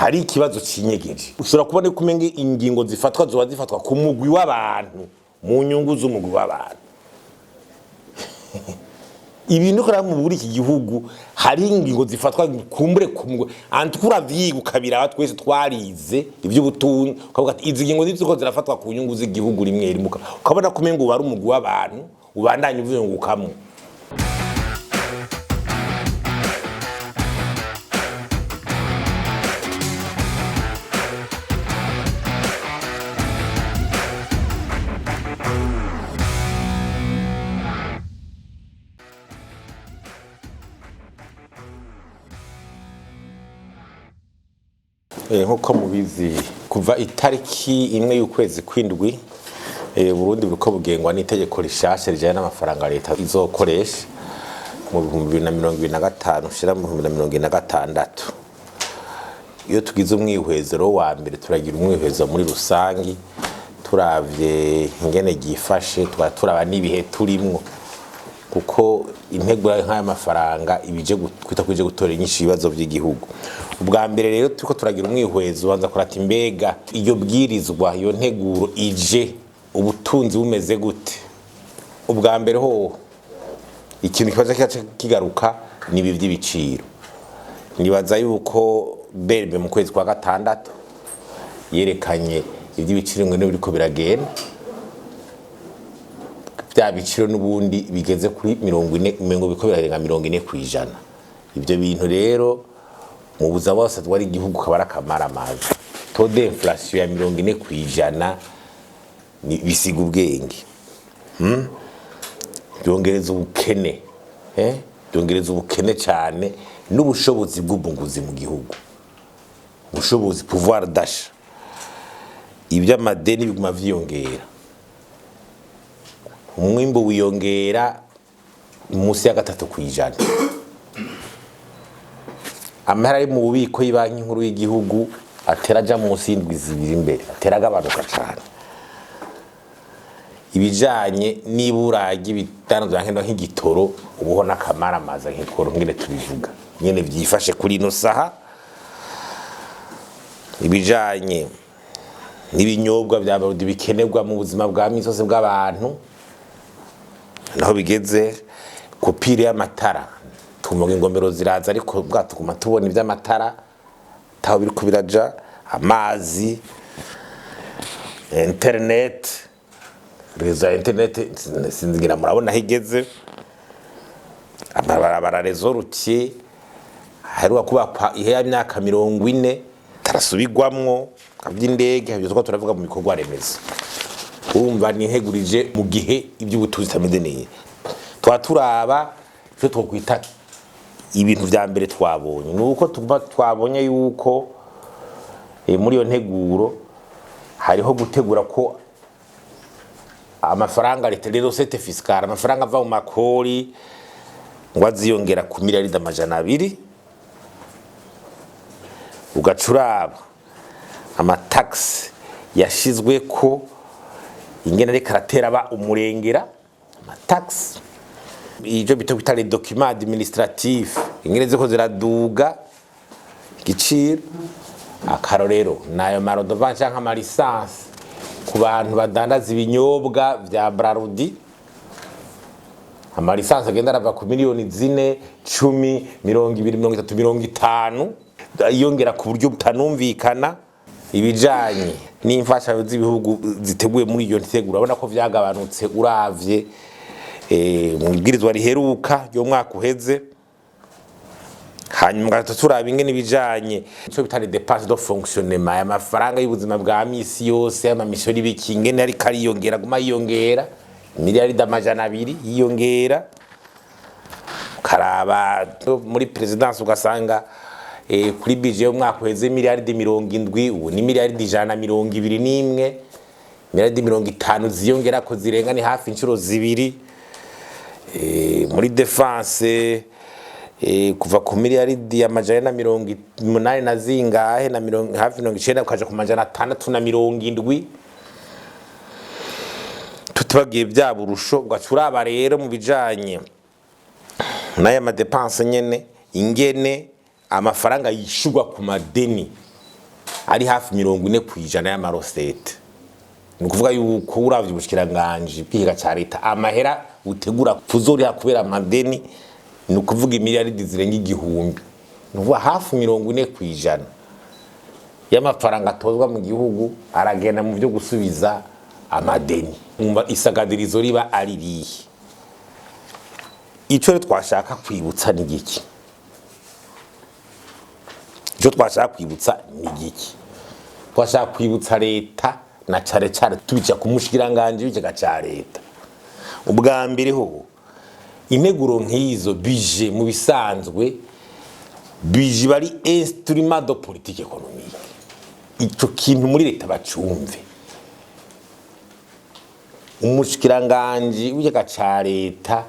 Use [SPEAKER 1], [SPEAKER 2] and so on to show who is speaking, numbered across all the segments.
[SPEAKER 1] hari ikibazo cinyegeje usura kubone kumenge ingingo zifatwa zo zifatwa ku mugwi w'abantu mu nyungu z'umugwi w'abantu ibintu kora mu buri iki gihugu hari ingingo zifatwa kumbure kumugwi antukura vyiga ukabira twese twarize ivy'ubutunzi ukavuga ati izi ngingo ziko zirafatwa ku nyungu z'igihugu rimwe rimuka ukabona kumenga ubari umugwi w'abantu ubandanye uvuye ngo ukamwe nkuko mubizi kuva itariki imwe y'ukwezi kwindwi Burundi buriko bugengwa n'itegeko rishasha rijanye n'amafaranga leta izokoresha mu 2025 ushira mu 2026 iyo tugize umwihwezero wa mbere turagira umwihwezo muri rusangi turavye ingene gifashe turaba n'ibihe turimwo kuko integura nk'aya mafaranga ibije kwita kuje gutora inyinshi ibibazo by'igihugu ubwa mbere rero turiko turagira umwihwezo banza kurata imbega iyo bwirizwa iyo nteguro ije ubutunzi bumeze gute ubwa mbere ho ikintu kibaza kigaruka ni ibi by'ibiciro nibaza yuko berbe mu kwezi kwa gatandatu yerekanye iby'ibiciro ngo biriko biragenda bya biciro n'ubundi bigeze kuri 40 mengo biko birarenga 40%. Ibyo bintu rero mu buza bose twari igihugu kabara kamara amazi taux d'inflation ya 40% ni bisiga ubwenge byongereza ubukene byongereza ubukene cyane n'ubushobozi bw'ubunguzi mu gihugu ubushobozi pouvoir d'achat iby'amadeni biguma vyiyongera umwimbo wiyongera musi ya 3%. Amahera ari mu bubiko y'Ibanki Nkuru y'Igihugu ateraja musi y'indwi zibiri imbere ateragabanuka cyane ibijanye n'iburagi bitanzwe nk'igitoro ubuhona kamara amaza nk'ikoro ngene tubivuga nyene vyifashe kuri no saha ibijanye n'ibinyobwa by'abarundi bikenerwa mu buzima bwa misose bw'abantu naho bigeze kopire y'amatara tumuga ingomero ziraza ariko bwatuguma tubona iby'amatara taho biri kubiraja amazi internet reza internet sinzigira murabona higeze abarabara rezo rutiye haruka kuba ihe ya myaka 40 tarasubigwamwo kaby'indege habyo twa turavuga mu bikorwa remezo urumva nihegurije mu gihe iby'ubutuzi tameze neza twaturaba cyo twokwita ibintu vya mbere twabonye nuko twabonye yuko muri yo nteguro hariho gutegura ko amafaranga leta rero sete fiscale amafaranga ava mu makori ngo aziyongera ku miliyari amajana 2 ugacuraba amatax yashizwe ko ingene ari karatera ba umurengera amatax ijo bito bitale document administratif ingene ziko ziraduga giciro akarorero nayo marodovance nka ma licence ku bantu badandaza ibinyobwa vya Brarudi ama licence agenda arava ku miliyoni 4 10 20 30 50 yongera ku buryo butanumvikana ibijanye n'imfashanyo z'ibihugu ziteguye muri iyo ntegura abona ko vyagabanutse uravye mu bwirizwa riheruka yo mwaka uheze hanyuma turaba ingene bijanye cyo bitari dépenses de fonctionnement amafaranga y'ubuzima bwa misi yose amamisoro y'ibikingene ari kariyongera guma yiyongera miliyari amajana 2 yiyongera karaba muri presidence ugasanga kuri budget yo mwaka uheze miliyari 70 ubu ni miliyari 121 miliyari 50 ziyongera ko zirenga ni hafi inshuro zibiri muri defense kuva ku miliyari amajana 80 na zingahe na hafi 90 ukaja ku majana 670 tutabagiye byaburusho ugacuraba rero mu bijanye n'aya ma dépenses nyene ingene amafaranga yishurwa ku madeni ari hafi 40% y'amarosete. Ni ukuvuga yuko uravye ubushikiranganje bw'ikiga ca leta amahera utegura kuzoriha kubera amadeni ni ukuvuga imiliyaridi zirenga 1,000. Ni ukuvuga hafi 40% y'amafaranga atozwa mu gihugu aragenda mu byo gusubiza amadeni. Isagadirizo riba ari rihe. Ico twashaka kwibutsa ni giki? Ico twashaka kwibutsa ni giki? Twashaka kwibutsa leta na care tubica ku mushikiranganje w'ikiga ca leta. Ubwa mbere ho integuro nk'izo bije mu bisanzwe bije bari instrument de politique économique. Ico kintu muri leta bacumve. Umushikiranganje w'ikiga ca leta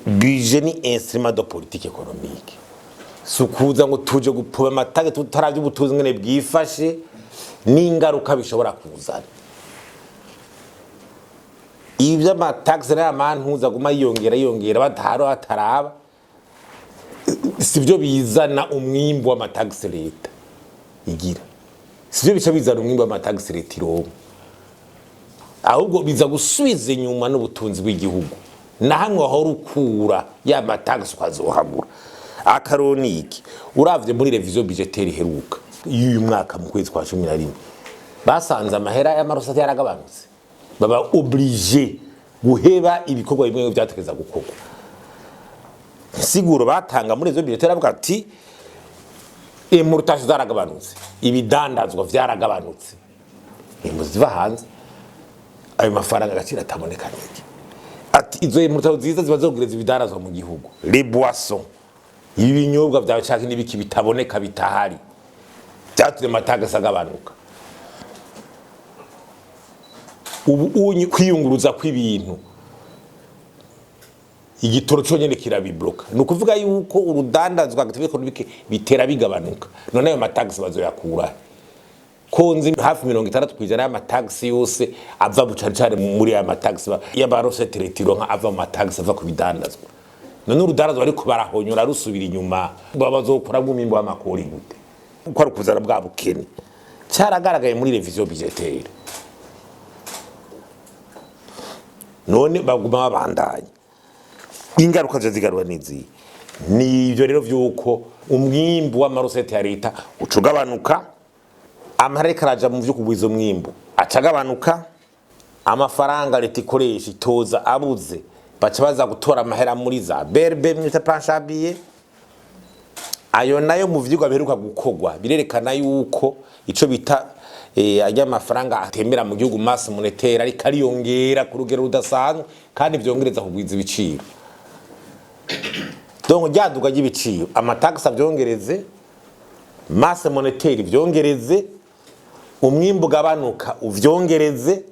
[SPEAKER 1] bije ni instrument de politique économique. Sukuza ngo tuje gupoma amatage tutaravye ubutuzi ngene bwifashe n'ingaruka bishobora kuzana. Ivyo amataxe n'amantuza guma yongera bataro ataraba sivyo bizana umwimbo w'amataxe leta igira. Sivyo bica bizana umwimbo w'amataxe leta ironka. Ahubwo biza gusubiza inyuma n'ubutunzi bw'igihugu. Na hamwe aho rukura ya mataxe kwazohabura. Akaroniki uravye muri revision budgetaire heruka y'uyu mwaka mu kwezi kwa 11 basanze amahera y'amarosate yaragabanutse. Baba obligé guheba ibikorwa bimwe byatekeza gukorwa. Siguro batanga muri revision budgetaire avuga ati importation zaragabanutse, ibidandazwa vyaragabanutse. Ziva hanze ayo mafaranga agaciro ataboneka niki. Ati izo importation ziza zibazogureza ibidandazwa mu gihugu. Les boissons ibinyobwa byabashaka n'ibiki bitaboneka bitahari byatumye amataxe agabanuka. Ubu kwiyunguruza kw'ibintu igitoro cyo nyene kirabibloka. Ni ukuvuga yuko urudandazwa gatubike bitera bigabanuka. None ayo mataxe bazoyakura konzi hafi 60% y'amataxe yose ava bucacare muri aya mataxe y'abarosete retiro nka ava mu mataxe ava ku bidandazwa. None urudarazo ariko barahonyora rusubira inyuma babazokora bw'umimbo w'amakori gute uko ari kuzara bwa bukene cyaragaragaye muri revision budgetaire. None baguma babandanye ingaruka zigarura nizi nivyo rero vyuko umwimbo w'amarosete ya leta ucugabanuka amareka raja mu vyo kugwiza umwimbo acagabanuka amafaranga leta ikoresha itoza abuze baca baza gutora amahera muri za berbe mwita planshabiye. Ayo nayo mu vyigwa biheruka gukogwa birerekana yuko ico bita ajya amafaranga atembera mu gihugu masse monétaire ari kariyongera ku rugero rudasanzwe kandi vyongereza kugwiza ibiciro. Donc ryaduga y'ibiciro amataxe avyongereze, masse monétaire vyongereze, umwimbo gabanuka uvyongereze.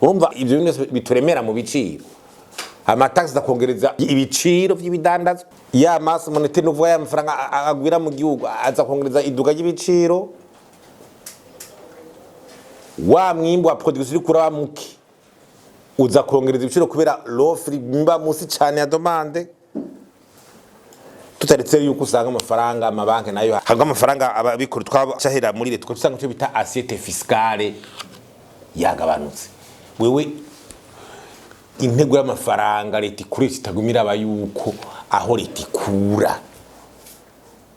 [SPEAKER 1] Urumva ivyo bintu bituremera mu biciro. Amataxe akongereza ibiciro vy'ibidandazwa ya masse monétaire n'uvuga ya mafaranga agwira mu gihugu aza kongereza iduga y'ibiciro. Wa mwimbo wa production kura muki uza kongereza ibiciro kubera l'offre mba musi cyane ya demande. Tutaretse yuko usanga amafaranga amabanki nayo hanga amafaranga ababikora twabashahira muri leta usanga cyo bita assiette fiscale yagabanutse. Wewe intego y'amafaranga leta ikoresha itagumira abayuko aho leta ikura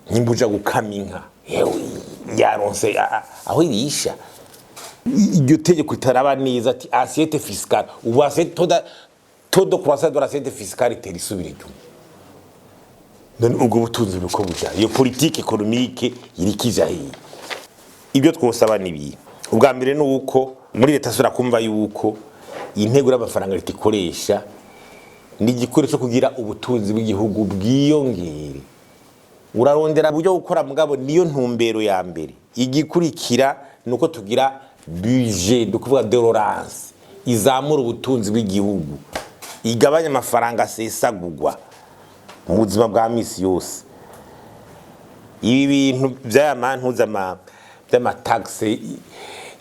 [SPEAKER 1] nimbuja gukaminka yewe yaronse aho irisha iryo tegeko itaraba neza ati assiette fiscale ubu assiette todo croissance de l'assiette fiscale terisubira inyuma. None ubwo butunzi buko buja iyo politique économique irikija hiye. Ibyo twosaba nibi ubwa mbere nuko muri leta sura kumva yuko intego y'amafaranga leta ikoresha ni igikoresho kugira ubutunzi bw'igihugu bwiyongere. Urarondera buryo gukora mugabo niyo ntumbero ya mbere. Igikurikira nuko tugira budget dukuvuga d'orance izamura ubutunzi bw'igihugu igabanya amafaranga sesagugwa mu buzima bwa misi yose. Ibi bintu by'amantuza by'amataxe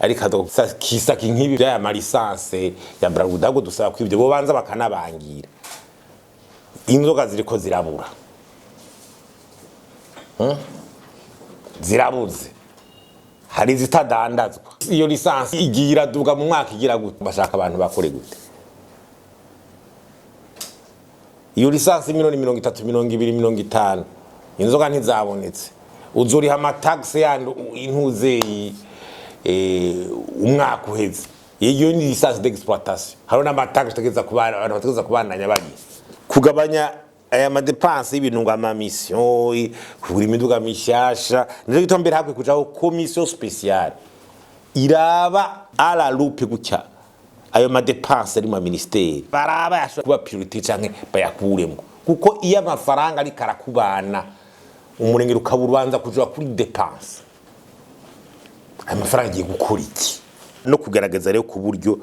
[SPEAKER 1] ariko kisaki nk'ibi by'ama lisanse ya Bragudago dusaba kwibyo bo banza bakanabangira. Inzoga ziriko zirabura. Zirabuze. hari zitadandazwa. Iyo lisansi igira duga mu mwaka igira gute, bashaka abantu bakore gute. Iyo lisansi miliyoni 30, 20, 50 inzoga ntizabonetse, uzuriha amataxe yandi intuze umwaka uheze. Iyo ni lisansi d'exploitation, hari n'amataxe tegeza kubana abantu bategeza kubandanya bari kugabanya aya madepense y'ibintu ngo amamisyon kugura imiduga mishasha. Nje gitombere hakwe kujaho commission spéciale iraba ala loupe gutya ayo madepense ari mu ministeri, baraba yashobora kuba priorité canke bayakuremo, kuko iyo amafaranga ari karakubana umurengero ukaburubanza kujwa kuri dépense, amafaranga agiye gukora iki? No kugaragaza rero ku buryo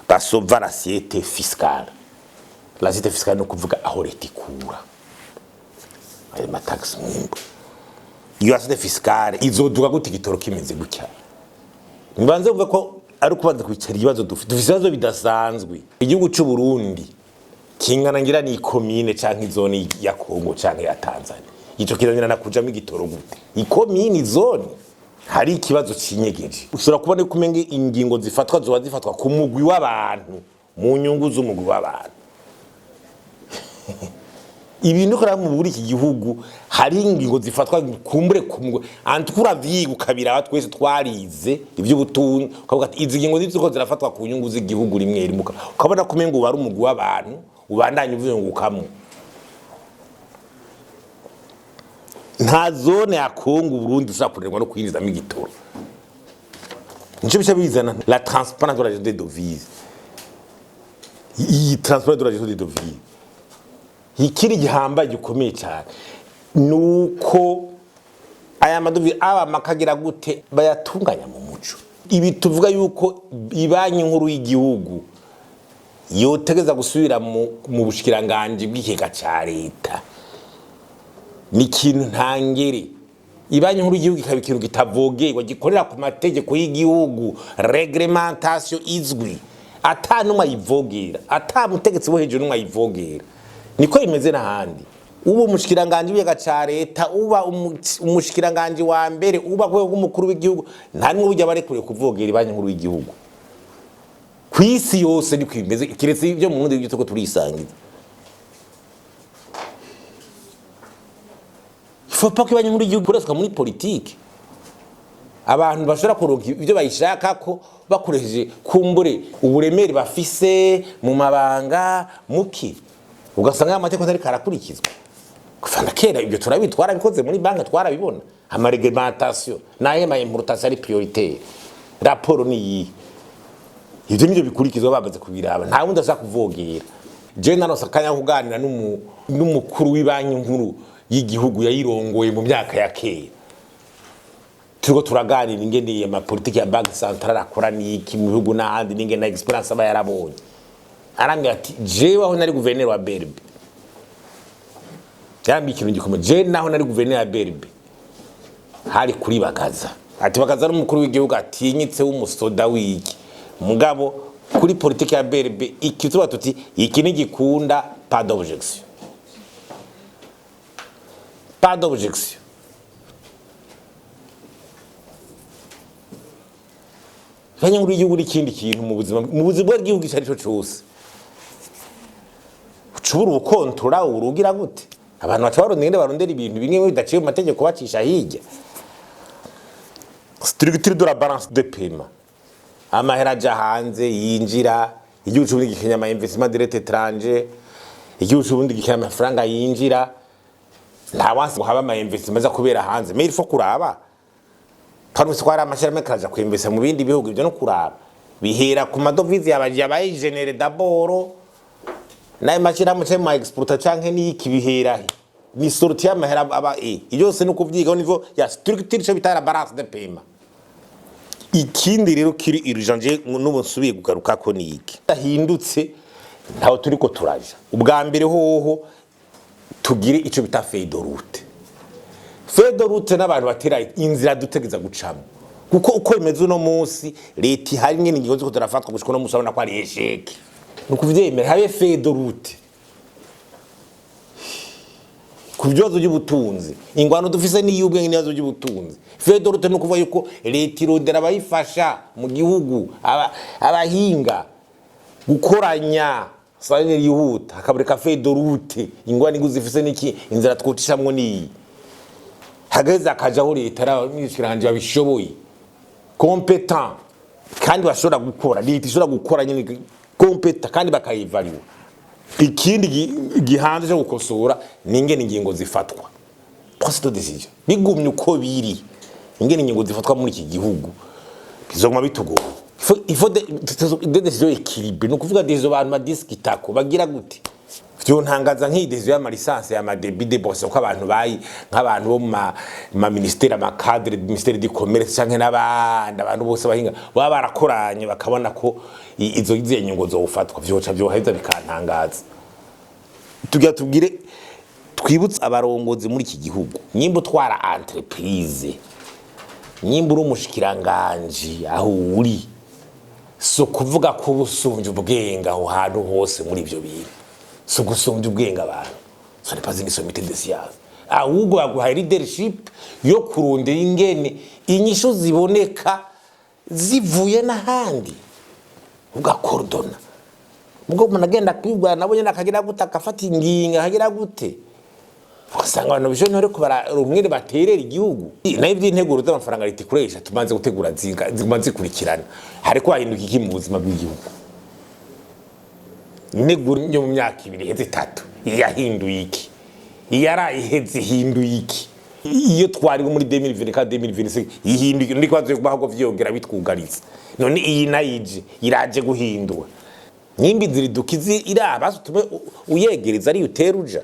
[SPEAKER 1] basova l'assiette fiscale. L'assiette fiscale no kuvuga aho leta ikura ayo matax mwimbo. Iyo assiette fiscale izoduga gute igitoro kimeze gutya? Nibanze uvuga ko ari kubanza kubicara ibibazo dufite ibibazo bidasanzwe. Igihugu cy'u Burundi kingana ngira ni commune canke zone ya Kongo canke ya Tanzania, ico kiranira nakujamo igitoro gute? Ikomini zone hari ikibazo cinyegeje. Ushobora kubona ko umenge ingingo zifatwa zoba zifatwa ku mugwi w'abantu mu nyungu z'umugwi w'abantu. Ibintu kora mu buri iki gihugu hari ingingo zifatwa kumbure kumwe antukura vyigu kabira twese twarize ivy'ubutunzi, ukavuga ati izi ngingo ziko zirafatwa ku nyungu z'igihugu rimwe rimuka, ukabona kumengo bari umugwi w'abantu ubandanye uvuyungukamwe. Nta zone ya Kongo Burundi uzakurerwa no kwinjizamo igitoro. Nico bica bizana la transparence de la gestion des devises. Iyi transparence de la gestion des devises ikiri gihambaye gikomeye cyane, nuko aya madovize aba makagira gute bayatunganya mu muco. Ibi tuvuga yuko ibanki nkuru y'igihugu yotegeza gusubira mu bushikiranganje bw'ikega ca leta ni ikintu ntangere. Ibanki nkuru y'igihugu ikaba ikintu kitavogerwa gikorera ku mategeko y'igihugu, reglementation izwi, ata numwe ayivogera, ata mutegetsi wo hejuru numwe ayivogera. Niko imeze n'ahandi. Ubu umushikiranganje bw'ikega ca leta, uba umushikiranganje wa mbere, uba kwe umukuru w'igihugu, nta numwe burya barekure kuvogera ibanki nkuru y'igihugu. Kwisi yose niko imeze, kiretse ibyo mu Burundi byitwa ko turisangiza. Faut pas que ibanki nkuru y'igihugu ikoreshwa muri politique. Abantu bashobora kuronka ibyo bayishaka ko bakoresheje kumbure uburemere bafise mu mabanga muki, ugasanga amateko atari karakurikizwa. Kufana kera ibyo turabitwara bikoze muri banki twarabibona, ama reglementation naye ma importation ari prioritaire, raporo ni yi. Ibyo nibyo bikurikizwa bamaze kubiraba, nta wundi ashaka kuvogera. Je narosakanya kuganira n'umukuru w'ibanki nkuru y'igihugu yayirongoye mu myaka ya kera. Turiko turaganira ingene ama politique ya banque centrale akora niki mu bihugu n'ahandi, n'ingene na experience aba yarabonye. Arambwira ati jewe aho nari gouverneur wa BRB, yambi ikintu gikomeye, je naho nari gouverneur wa BRB hari kuri Bagaza. Ati Bagaza n'umukuru w'igihugu atinyitse w'umusoda w'iki, mugabo kuri politique ya BRB ikituba tuti iki ni gikunda, pas d'objection. Pas d'objection. Fanya muri igihugu ikindi kintu mu buzima bw'igihugu cyari cyo cyose. Ucubura ukontrola urugira gute? Abantu bacabarondera barondera ibintu bimwe bidaciye mu mategeko bacisha hirya. Structure de la balance de paiement. Amahera aja hanze yinjira, igihugu cy'ubundi gikenya ama investissement direct étranger, igihugu cy'ubundi gikenya amafaranga yinjira. Nta wansi haba ama investment za kubera hanze, mais il faut kuraba. Parumse kwara amashirame kaja kwinvesta mu bindi bihugu, ibyo no kuraba. Bihera ku madovize yabaye généré d'abord. Naye mashirame cyo ma exporter canke ni iki bihera he. Ni sorti y'amahera aba ibyo se no kuvyiga au niveau ya structure cyo bitara balance de paiement. Ikindi rero kiri urgence n'ubu nsubiye kugaruka ko ni iki. Ahindutse ntaho turiko turaja. Ubwa mbere hoho tugire ico bita feuille de route. Feuille de route n'abantu batera inzira dutegeza gucamo. Kuko uko imeze uno munsi leta hari ngene ingingo ziko turafatwa gushika no musabona ko ari esheke. Nukuvyemera habe feuille de route. ku bibazo by'ubutunzi ingwano dufise n'iyubwenge n'ibibazo by'ubutunzi fedorute no kuva yuko leta irondera abayifasha mu gihugu abahinga gukoranya salire yihuta akabureka fedorute ingwano iguzifise n'iki inzira twocishamwe ni hageze akajaho leta n'abishikiranje babishoboye competent kandi bashobora gukora leta ishobora gukora nyine competent kandi bakayivaliwa. Ikindi gihanze cyo gukosora ningene ingingo zifatwa prise de decision bigumye uko biri ingene ingingo zifatwa muri iki gihugu bizoguma bitugora il faut des décisions équilibrées no kuvuga des abantu madiskitako bagira gute byo ntangaza nk'idezo ya lisansi ya débit de bourse ko abantu bayi nk'abantu bo ma ministère ama cadre ministère du commerce canke n'abandi abantu bose bahinga baba barakoranye bakabona ko izo nyingo zo ufatwa byoca byoheza bikantangaza tugire twibutse abarongozi muri iki gihugu nyimbo twara entreprise nyimbo umushikiranganje aho uri so kuvuga ko busumvye ubwenga aho hantu hose muri ivyo bintu so gusumvye ubwenga abantu so n'est pas une sommité de science ahubwo baguha leadership yo kurondera ingene inyisho ziboneka zivuye n'ahandi ugakordona ubwo munagenda kwibwa nabonye nakagira gutaka fata inginga hagira gute usanga abantu bisho ntore kubara rumwe baterera igihugu nayo by'integuro z'amafaranga leta ikoresha tumanze gutegura zimanze kurikirana hariko hahinduka iki mu buzima bw'igihugu integuro yo mu myaka 2-3 yahinduye iki yarayiheze hinduye iki iyo twari muri 2024-2026 ihinduye ndi kwazo kubaho vyongera bitwugariza none iyi nayije iraje guhindura nyimbi ziridukizi iraba tume uyegereza ari uteruja